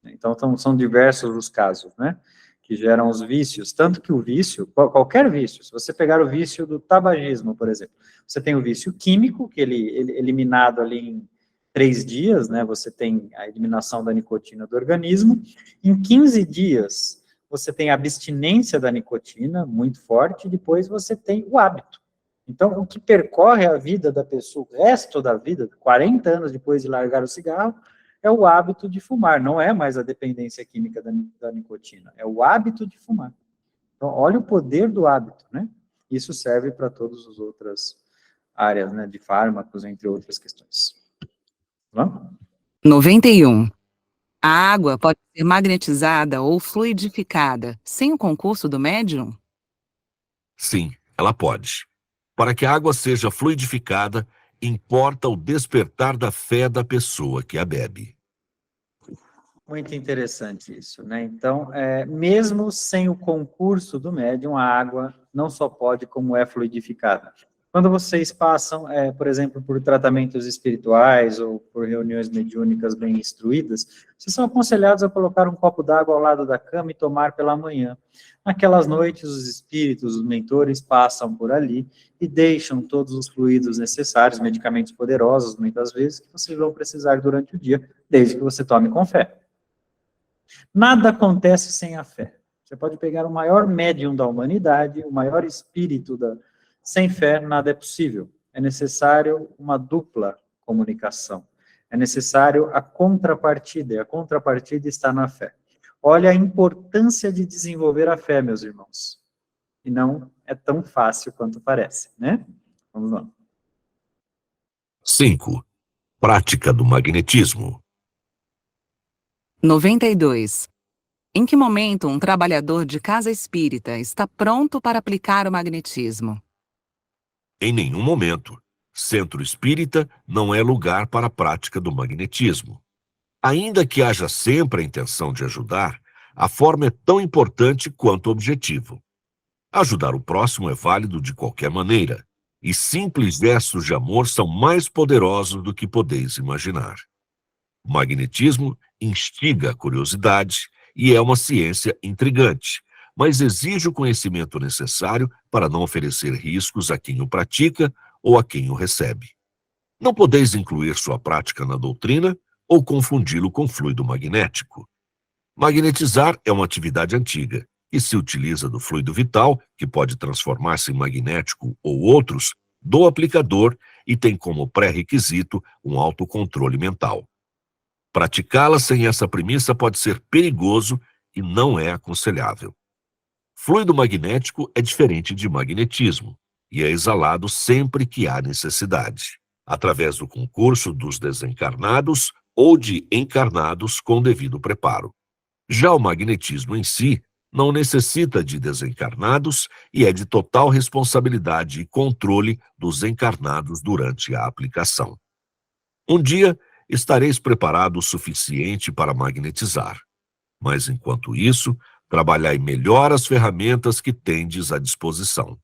Então, são diversos os casos, né? Que geram os vícios, tanto que o vício, qualquer vício, se você pegar o vício do tabagismo, por exemplo, você tem o vício químico, que ele eliminado ali em 3 dias, né, você tem a eliminação da nicotina do organismo, em 15 dias você tem a abstinência da nicotina, muito forte, e depois você tem o hábito. Então, o que percorre a vida da pessoa, o resto da vida, 40 anos depois de largar o cigarro, é o hábito de fumar, não é mais a dependência química da nicotina, é o hábito de fumar. Então, olha o poder do hábito, né? Isso serve para todas as outras áreas, né, de fármacos, entre outras questões. Vamos? 91. A água pode ser magnetizada ou fluidificada sem o concurso do médium? Sim, ela pode. Para que a água seja fluidificada, importa o despertar da fé da pessoa que a bebe. Muito interessante isso, né? Então, mesmo sem o concurso do médium, a água não só pode, como é fluidificada. Quando vocês passam, por exemplo, por tratamentos espirituais ou por reuniões mediúnicas bem instruídas, vocês são aconselhados a colocar um copo d'água ao lado da cama e tomar pela manhã. Naquelas noites, os espíritos, os mentores passam por ali e deixam todos os fluidos necessários, medicamentos poderosos, muitas vezes, que vocês vão precisar durante o dia, desde que você tome com fé. Nada acontece sem a fé. Você pode pegar o maior médium da humanidade, o maior espírito sem fé, nada é possível. É necessário uma dupla comunicação. É necessário a contrapartida, e a contrapartida está na fé. Olha a importância de desenvolver a fé, meus irmãos. E não é tão fácil quanto parece, né? Vamos lá. 5. Prática do magnetismo. 92. Em que momento um trabalhador de casa espírita está pronto para aplicar o magnetismo? Em nenhum momento. Centro espírita não é lugar para a prática do magnetismo. Ainda que haja sempre a intenção de ajudar, a forma é tão importante quanto o objetivo. Ajudar o próximo é válido de qualquer maneira, e simples gestos de amor são mais poderosos do que podeis imaginar. O magnetismo instiga a curiosidade e é uma ciência intrigante, mas exige o conhecimento necessário para não oferecer riscos a quem o pratica ou a quem o recebe. Não podeis incluir sua prática na doutrina ou confundi-lo com fluido magnético. Magnetizar é uma atividade antiga e se utiliza do fluido vital, que pode transformar-se em magnético ou outros, do aplicador e tem como pré-requisito um autocontrole mental. Praticá-la sem essa premissa pode ser perigoso e não é aconselhável. Fluido magnético é diferente de magnetismo e é exalado sempre que há necessidade, através do concurso dos desencarnados ou de encarnados com devido preparo. Já o magnetismo em si não necessita de desencarnados e é de total responsabilidade e controle dos encarnados durante a aplicação. Um dia, estareis preparado o suficiente para magnetizar, mas enquanto isso, trabalhai melhor as ferramentas que tendes à disposição: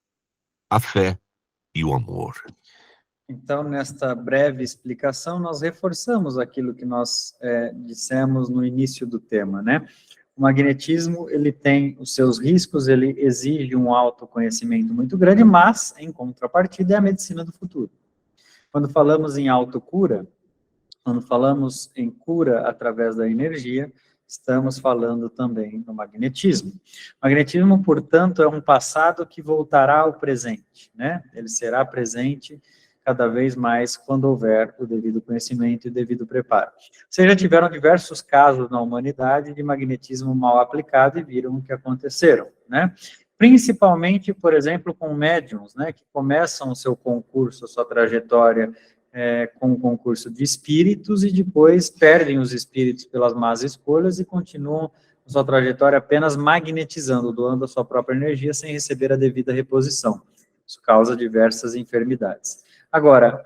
a fé e o amor. Então, nesta breve explicação, nós reforçamos aquilo que nós dissemos no início do tema, né? O magnetismo, ele tem os seus riscos, ele exige um autoconhecimento muito grande, mas, em contrapartida, é a medicina do futuro. Quando falamos em autocura, quando falamos em cura através da energia, estamos falando também no magnetismo. O magnetismo, portanto, é um passado que voltará ao presente, né? Ele será presente cada vez mais quando houver o devido conhecimento e o devido preparo. Vocês já tiveram diversos casos na humanidade de magnetismo mal aplicado e viram o que aconteceram, né? Principalmente, por exemplo, com médiums, né, que começam o seu concurso, a sua trajetória com o concurso de espíritos e depois perdem os espíritos pelas más escolhas e continuam a sua trajetória apenas magnetizando, doando a sua própria energia sem receber a devida reposição. Isso causa diversas enfermidades. Agora,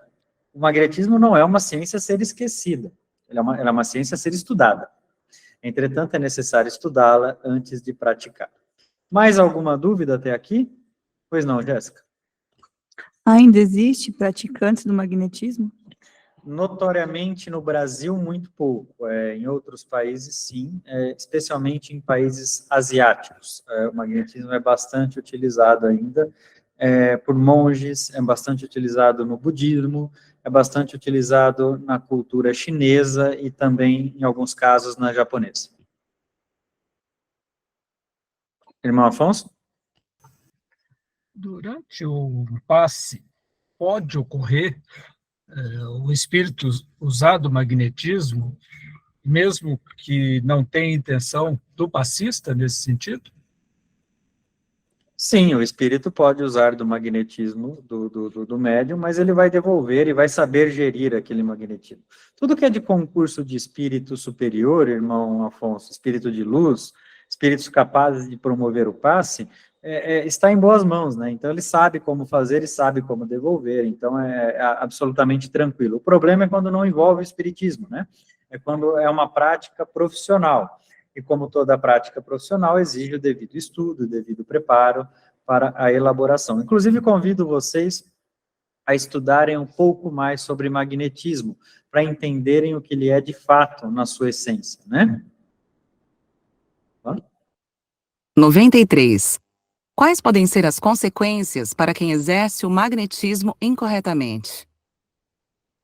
o magnetismo não é uma ciência a ser esquecida, ela é uma ciência a ser estudada. Entretanto, é necessário estudá-la antes de praticar. Mais alguma dúvida até aqui? Pois não, Jéssica? Ainda existe praticantes do magnetismo? Notoriamente no Brasil, muito pouco. Em outros países, sim, especialmente em países asiáticos. O magnetismo é bastante utilizado ainda por monges, é bastante utilizado no budismo, é bastante utilizado na cultura chinesa e também, em alguns casos, na japonesa. Irmão Afonso? Durante o passe, pode ocorrer o espírito usar do magnetismo, mesmo que não tenha intenção do passista nesse sentido? Sim, o espírito pode usar do magnetismo do médium, mas ele vai devolver e vai saber gerir aquele magnetismo. Tudo que é de concurso de espírito superior, irmão Afonso, espírito de luz, espíritos capazes de promover o passe, está em boas mãos, né? Então ele sabe como fazer e sabe como devolver, então é absolutamente tranquilo. O problema é quando não envolve o espiritismo, né? É quando é uma prática profissional. E como toda prática profissional, exige o devido estudo, o devido preparo para a elaboração. Inclusive, convido vocês a estudarem um pouco mais sobre magnetismo, para entenderem o que ele é de fato na sua essência, né? 93. Quais podem ser as consequências para quem exerce o magnetismo incorretamente?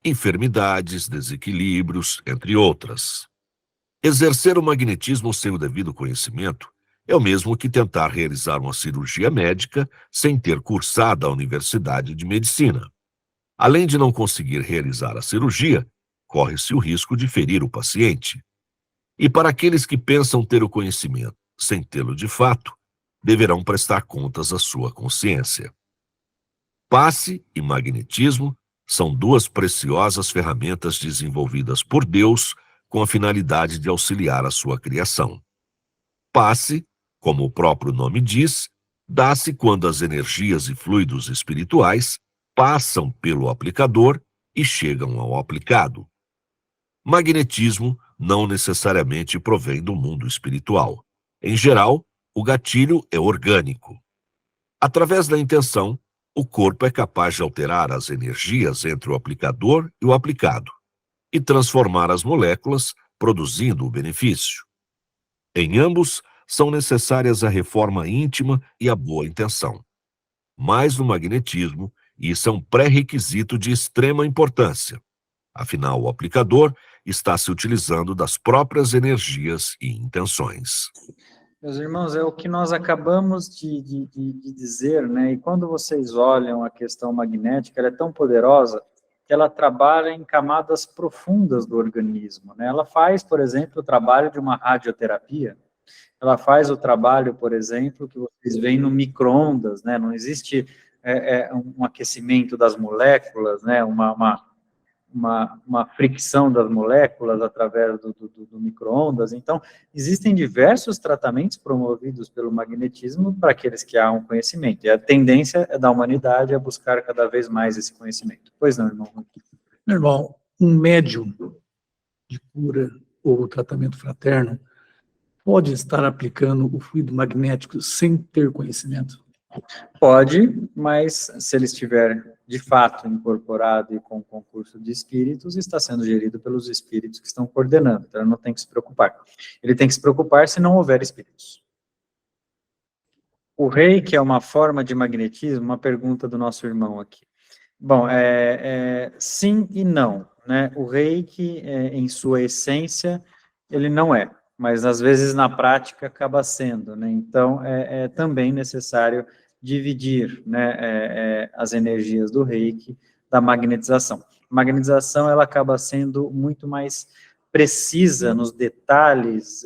Enfermidades, desequilíbrios, entre outras. Exercer o magnetismo sem o devido conhecimento é o mesmo que tentar realizar uma cirurgia médica sem ter cursado a Universidade de Medicina. Além de não conseguir realizar a cirurgia, corre-se o risco de ferir o paciente. E para aqueles que pensam ter o conhecimento sem tê-lo de fato, deverão prestar contas à sua consciência. Passe e magnetismo são duas preciosas ferramentas desenvolvidas por Deus com a finalidade de auxiliar a sua criação. Passe, como o próprio nome diz, dá-se quando as energias e fluidos espirituais passam pelo aplicador e chegam ao aplicado. Magnetismo não necessariamente provém do mundo espiritual. Em geral, o gatilho é orgânico. Através da intenção, o corpo é capaz de alterar as energias entre o aplicador e o aplicado e transformar as moléculas, produzindo o benefício. Em ambos, são necessárias a reforma íntima e a boa intenção. Mas no magnetismo, isso é um pré-requisito de extrema importância. Afinal, o aplicador está se utilizando das próprias energias e intenções. Meus irmãos, é o que nós acabamos de dizer, né? E quando vocês olham a questão magnética, ela é tão poderosa que ela trabalha em camadas profundas do organismo, né? Ela faz, por exemplo, o trabalho de uma radioterapia, ela faz o trabalho, por exemplo, que vocês veem no micro-ondas, né? Não existe um aquecimento das moléculas, né? Uma fricção das moléculas através do micro-ondas. Então, existem diversos tratamentos promovidos pelo magnetismo para aqueles que há um conhecimento, e a tendência da humanidade é buscar cada vez mais esse conhecimento. Pois não, irmão? Meu irmão, um médium de cura ou tratamento fraterno pode estar aplicando o fluido magnético sem ter conhecimento? Pode, mas se ele estiver de fato incorporado e com concurso de espíritos, está sendo gerido pelos espíritos que estão coordenando, então ele não tem que se preocupar. Ele tem que se preocupar se não houver espíritos. O reiki é uma forma de magnetismo? Uma pergunta do nosso irmão aqui. Bom, sim e não, né? O reiki, em sua essência, ele não é, mas às vezes na prática acaba sendo, né? Então, é também necessário dividir, né, as energias do reiki da magnetização. A magnetização, ela acaba sendo muito mais precisa nos detalhes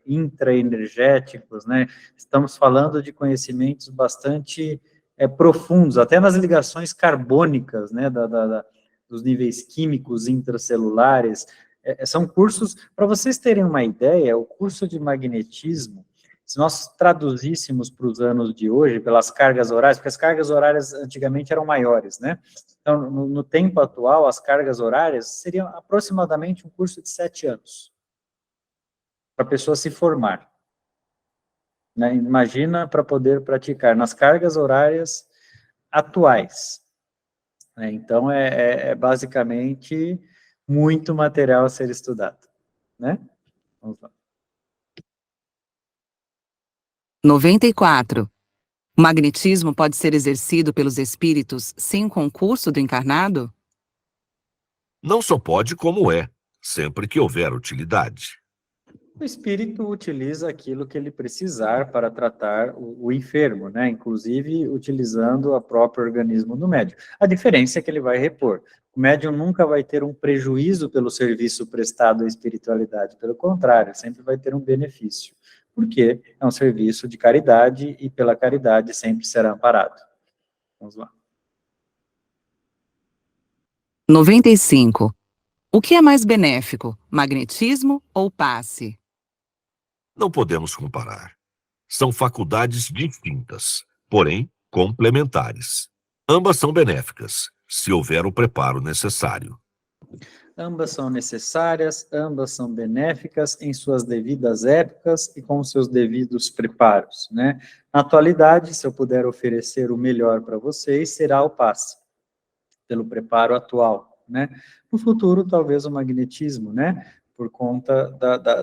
intraenergéticos, né? Estamos falando de conhecimentos bastante profundos, até nas ligações carbônicas, né, dos níveis químicos intracelulares. São cursos, para vocês terem uma ideia, o curso de magnetismo, se nós traduzíssemos para os anos de hoje, pelas cargas horárias, porque as cargas horárias antigamente eram maiores, né? Então, no tempo atual, as cargas horárias seriam aproximadamente um curso de 7 anos, para a pessoa se formar. Né? Imagina para poder praticar nas cargas horárias atuais. Né? Então, basicamente muito material a ser estudado. Né? Vamos lá. 94. O magnetismo pode ser exercido pelos espíritos sem concurso do encarnado? Não só pode, como é, sempre que houver utilidade. O espírito utiliza aquilo que ele precisar para tratar o enfermo, né? Inclusive utilizando o próprio organismo do médium. A diferença é que ele vai repor. O médium nunca vai ter um prejuízo pelo serviço prestado à espiritualidade, pelo contrário, sempre vai ter um benefício, porque é um serviço de caridade e pela caridade sempre será amparado. Vamos lá. 95. O que é mais benéfico, magnetismo ou passe? Não podemos comparar. São faculdades distintas, porém complementares. Ambas são benéficas, se houver o preparo necessário. Ambas são necessárias, ambas são benéficas em suas devidas épocas e com seus devidos preparos, né? Na atualidade, se eu puder oferecer o melhor para vocês, será o passe, pelo preparo atual, né? No futuro, talvez o magnetismo, né? Por conta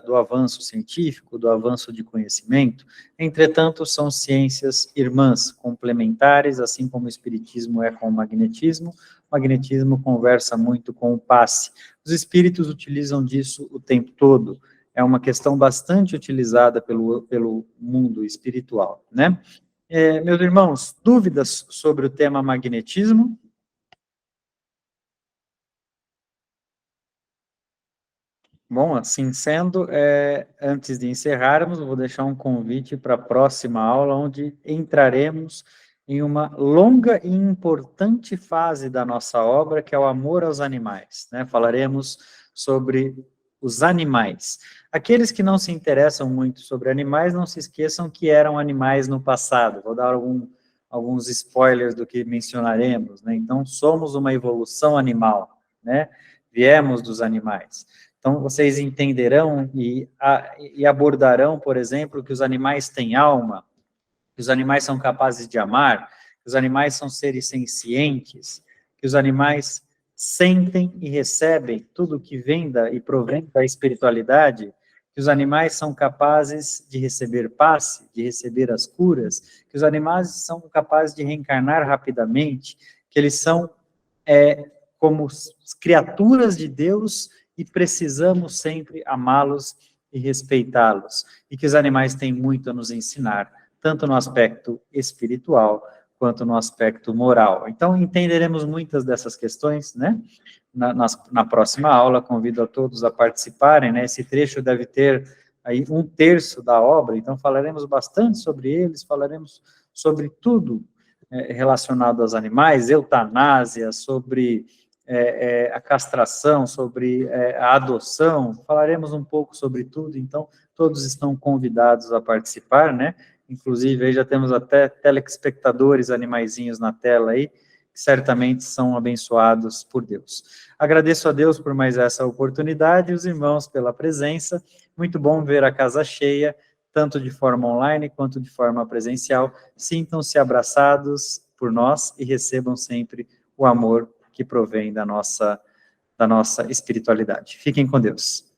do avanço científico, do avanço de conhecimento. Entretanto, são ciências irmãs, complementares, assim como o espiritismo é com o magnetismo. O magnetismo conversa muito com o passe. Os espíritos utilizam disso o tempo todo. É uma questão bastante utilizada pelo mundo espiritual, né? Meus irmãos, dúvidas sobre o tema magnetismo? Bom, assim sendo, antes de encerrarmos, eu vou deixar um convite para a próxima aula, onde entraremos em uma longa e importante fase da nossa obra, que é o amor aos animais, né? Falaremos sobre os animais. Aqueles que não se interessam muito sobre animais, não se esqueçam que eram animais no passado. Vou dar alguns spoilers do que mencionaremos, né? Então, somos uma evolução animal, né? Viemos dos animais. Então, vocês entenderão e abordarão, por exemplo, que os animais têm alma, que os animais são capazes de amar, que os animais são seres sencientes, que os animais sentem e recebem tudo que vem e provém da espiritualidade, que os animais são capazes de receber passe, de receber as curas, que os animais são capazes de reencarnar rapidamente, que eles são como criaturas de Deus e precisamos sempre amá-los e respeitá-los, e que os animais têm muito a nos ensinar, tanto no aspecto espiritual, quanto no aspecto moral. Então, entenderemos muitas dessas questões, né, na próxima aula. Convido a todos a participarem, né, esse trecho deve ter aí 1/3 da obra, então falaremos bastante sobre eles, falaremos sobre tudo relacionado aos animais, eutanásia, sobre a castração, sobre a adoção, falaremos um pouco sobre tudo, então todos estão convidados a participar, né? Inclusive, aí já temos até telespectadores animaizinhos na tela aí, que certamente são abençoados por Deus. Agradeço a Deus por mais essa oportunidade e os irmãos pela presença. Muito bom ver a casa cheia, tanto de forma online quanto de forma presencial. Sintam-se abraçados por nós e recebam sempre o amor que provém da nossa espiritualidade. Fiquem com Deus.